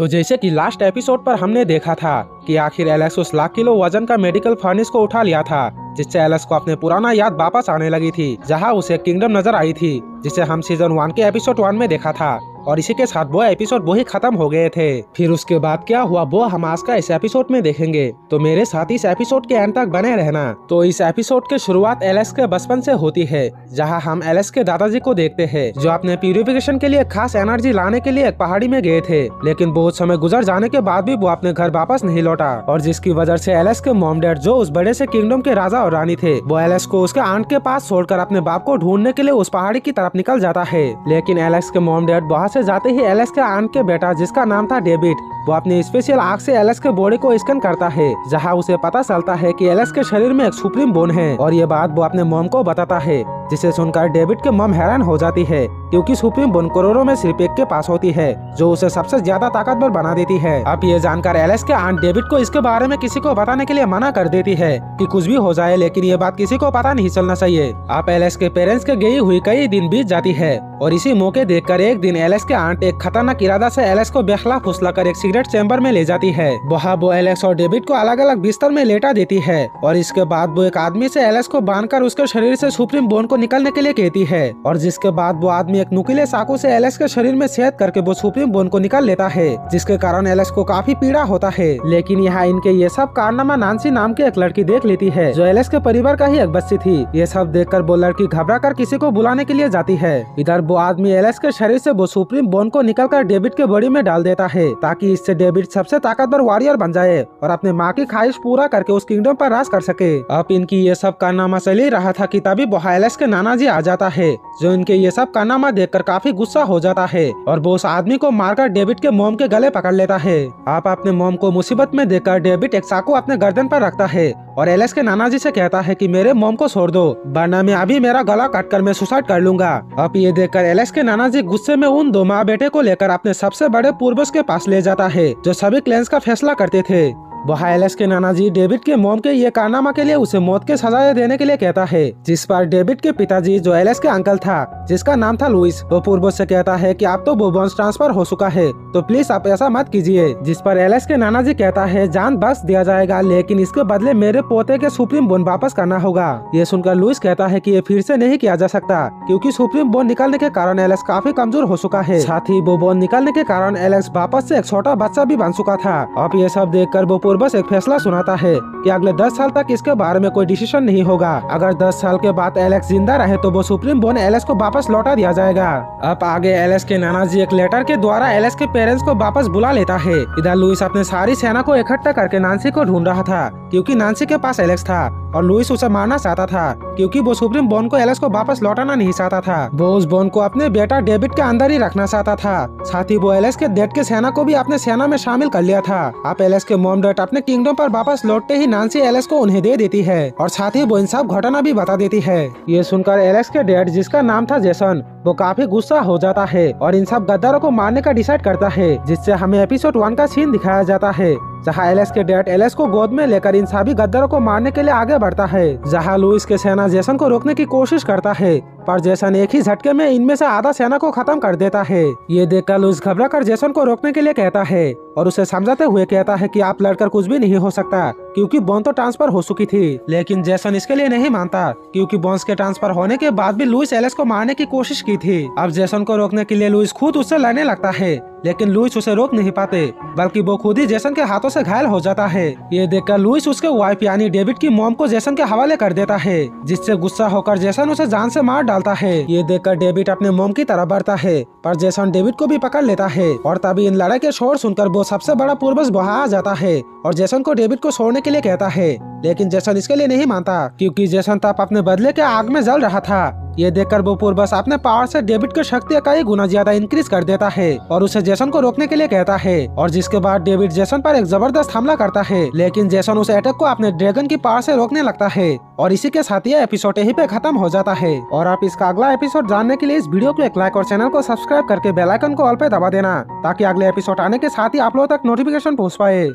तो जैसे कि लास्ट एपिसोड पर हमने देखा था कि आखिर एलेक्स उस लाख किलो वजन का मेडिकल फर्नेस को उठा लिया था, जिससे एलेक्स को अपने पुराना याद वापस आने लगी थी, जहां उसे किंगडम नजर आई थी, जिसे हम सीजन 1 के एपिसोड 1 में देखा था। और इसी के साथ वो एपिसोड वो ही खत्म हो गए थे। फिर उसके बाद क्या हुआ वो हम आज का इस एपिसोड में देखेंगे, तो मेरे साथ इस एपिसोड के एंड तक बने रहना। तो इस एपिसोड की शुरुआत एलेक्स के बचपन से होती है, जहां हम एलेक्स के दादाजी को देखते हैं, जो अपने प्यूरिफिकेशन के लिए खास एनर्जी लाने के लिए एक पहाड़ी में गए थे, लेकिन बहुत समय गुजर जाने के बाद भी वो अपने घर वापस नहीं लौटा, और जिसकी वजह से एलेक्स के मॉम डैड, जो उस बड़े से किंगडम के राजा और रानी थे, वो एलेक्स को उसके आंट के पास छोड़कर अपने बाप को ढूंढने के लिए उस पहाड़ी की तरफ निकल जाता है। लेकिन एलेक्स के मॉम डैड वहाँ से जाते ही एलेक्स के आंट के बेटा, जिसका नाम था डेविड, वो अपनी स्पेशल आँख से एलेक्स के बॉडी को स्कैन करता है, जहां उसे पता चलता है कि एलेक्स के शरीर में एक सुप्रीम बोन है, और ये बात वो अपने मॉम को बताता है, जिसे सुनकर डेविड के मॉम हैरान हो जाती है, क्योंकि सुप्रीम बोन करोड़ों में सिर्फ एक के पास होती है, जो उसे सबसे ज्यादा ताकतवर बना देती है। अब ये जानकर एलेक्स के आंट डेविड को इसके बारे में किसी को बताने के लिए मना कर देती है कि कुछ भी हो जाए, लेकिन ये बात किसी को पता नहीं चलना चाहिए। अब एलेक्स के पेरेंट्स के गई हुई कई दिन बीत जाती है, और इसी मौके देखकर एक दिन एलेक्स के आंट एक खतरनाक इरादा से एलेक्स को बेखला फुसलाकर एक सीक्रेट चैम्बर में ले जाती है। वहाँ वो एलेक्स और डेविड को अलग अलग बिस्तर में लेटा देती है, और इसके बाद वो एक आदमी से एलेक्स को बांधकर उसके शरीर से सुप्रीम बोन को निकलने के लिए कहती है, और जिसके बाद वो आदमी एक नुकीले चाकू से एलेक्स के शरीर में छेद करके वो सुप्रीम बोन को निकाल लेता है, जिसके कारण एलेक्स को काफी पीड़ा होता है। लेकिन यहाँ इनके ये सब कारनामा नांसी नाम की एक लड़की देख लेती है, जो एलेक्स के परिवार का ही एक बच्ची थी। ये सब देखकर वो लड़की घबरा कर किसी को बुलाने के लिए जाती है। इधर वो आदमी एलेक्स के शरीर से वो सुप्रीम बोन को निकालकर डेविड के बॉडी में डाल देता है, ताकि इससे डेविड सबसे ताकतवर वॉरियर बन जाए और अपने माँ की ख्वाहिश पूरा करके उस किंगडम पर राज कर सके। अब इनकी ये सब कारनामा चल ही रहा था कि तभी वहाँ एलेक्स के नाना जी आ जाता है, जो इनके ये सब कारनामा देखकर काफी गुस्सा हो जाता है, और वो उस आदमी को मारकर डेविड के मॉम के गले पकड़ लेता है। आप अपने मॉम को मुसीबत में देखकर डेविड एक चाकू अपने गर्दन पर रखता है, और एलेक्स के नाना जी से कहता है कि मेरे मॉम को छोड़ दो, वरना मैं अभी मेरा गला काटकर मैं सुसाइड कर लूंगा। अब ये देखकर एलेक्स के नाना जी गुस्से में उन दो माँ बेटे को लेकर अपने सबसे बड़े पूर्वज के पास ले जाता है, जो सभी क्लैंस का फैसला करते थे। वहाँ एलेक्स के नाना जी डेविड के मॉम के ये कारनामा के लिए उसे मौत के सजाएं देने के लिए कहता है, जिस पर डेविड के पिताजी, जो एलेक्स के अंकल था, जिसका नाम था लुइस, वो पूर्वज से कहता है कि आप तो वो बोन्स ट्रांसफर हो चुका है, तो प्लीज आप ऐसा मत कीजिए। जिस पर एलेक्स के नाना जी कहता है जान बख्श दिया जाएगा, लेकिन इसके बदले मेरे पोते के सुप्रीम बोन वापस करना होगा। ये सुनकर लुइस कहता है कि ये फिर से नहीं किया जा सकता, क्योंकि सुप्रीम बोन निकालने के कारण एलेक्स काफी कमजोर हो चुका है, साथ ही वो बोन निकालने के कारण एलेक्स वापस से एक छोटा बच्चा भी बन चुका था। अब ये सब देखकर वो पूर्वज एक फैसला सुनाता है कि अगले 10 साल तक इसके बारे में कोई डिसीजन नहीं होगा। अगर 10 साल के बाद एलेक्स जिंदा रहे तो वो सुप्रीम बोन एलेक्स को वापस लौटा दिया जाएगा। अब आगे एलेक्स के नाना जी एक लेटर के द्वारा एलेक्स के पेरेंट्स को वापस बुला लेता है। इधर लुइस अपने सारी सेना को इकट्ठा करके नांसी को ढूंढ रहा था, क्योंकि नांसी के पास एलेक्स था, और लुइस उसे मारना चाहता था, क्योंकि वो सुप्रीम बोन को एलेक्स को वापस लौटाना नहीं चाहता था। वो उस बोन को अपने बेटा डेविड के अंदर ही रखना चाहता था। साथ ही वो एलेक्स के डैड के सेना को भी अपने सेना में शामिल कर लिया था। अब एलेक्स के मॉम डैड अपने किंगडम पर वापस लौटते ही नांसी एलेक्स को उन्हें दे देती है, और साथ ही वो इन सब घटना भी बता देती है। ये सुनकर एलेक्स के डैड, जिसका नाम था जेसन, वो काफी गुस्सा हो जाता है, और इन सब गद्दारों को मारने का डिसाइड करता है, जिससे हमें एपिसोड 1 का सीन दिखाया जाता है, जहां एलेक्स के डैड एलेक्स को गोद में लेकर इन सभी गद्दारों को मारने के लिए आगे बढ़ता है। जहां लुइस के सेना जेसन को रोकने की कोशिश करता है, पर जेसन एक ही झटके में इनमें से आधा सेना को खत्म कर देता है। ये देखकर लुइस घबरा कर जेसन को रोकने के लिए कहता है, और उसे समझाते हुए कहता है कि आप लड़कर कुछ भी नहीं हो सकता, क्योंकि बोन तो ट्रांसफर हो चुकी थी। लेकिन जेसन इसके लिए नहीं मानता, क्योंकि बोन्स के ट्रांसफर होने के बाद भी लुइस एलेक्स को मारने की कोशिश की थी। अब जेसन को रोकने के लिए लुइस खुद उससे लड़ने लगता है, लेकिन लुइस उसे रोक नहीं पाते, बल्कि वो खुद ही जेसन के हाथों से घायल हो जाता है। ये देखकर लुइस उसके वाइफ यानी डेविड की मॉम को जेसन के हवाले कर देता है, जिससे गुस्सा होकर जेसन उसे जान से मार डालता है। ये देखकर डेविड अपने मॉम की तरफ बढ़ता है, पर जेसन डेविड को भी पकड़ लेता है, और तभी इन लड़ाई के शोर सुनकर वो सबसे बड़ा पूर्वज वहाँ आ जाता है, और जेसन को डेविड को छोड़ने के लिए कहता है। लेकिन जेसन इसके लिए नहीं मानता, क्योंकि जेसन तब अपने बदले के आग में जल रहा था। ये देखकर वो पूर्वज अपने पावर से डेविड की शक्ति कई गुना ज्यादा इंक्रीज कर देता है, और उसे जेसन को रोकने के लिए कहता है, और जिसके बाद डेविड जेसन पर एक जबरदस्त हमला करता है, लेकिन जेसन उस अटैक को अपने ड्रैगन की पावर से रोकने लगता है, और इसी के साथ ये एपिसोड यहीं पे खत्म हो जाता है। और आप इसका अगला एपिसोड जानने के लिए इस वीडियो को एक लाइक और चैनल को सब्सक्राइब करके बेल आइकन को ऑल पे दबा देना, ताकि अगले एपिसोड आने के साथ ही आप लोगों तक नोटिफिकेशन पहुँच पाए।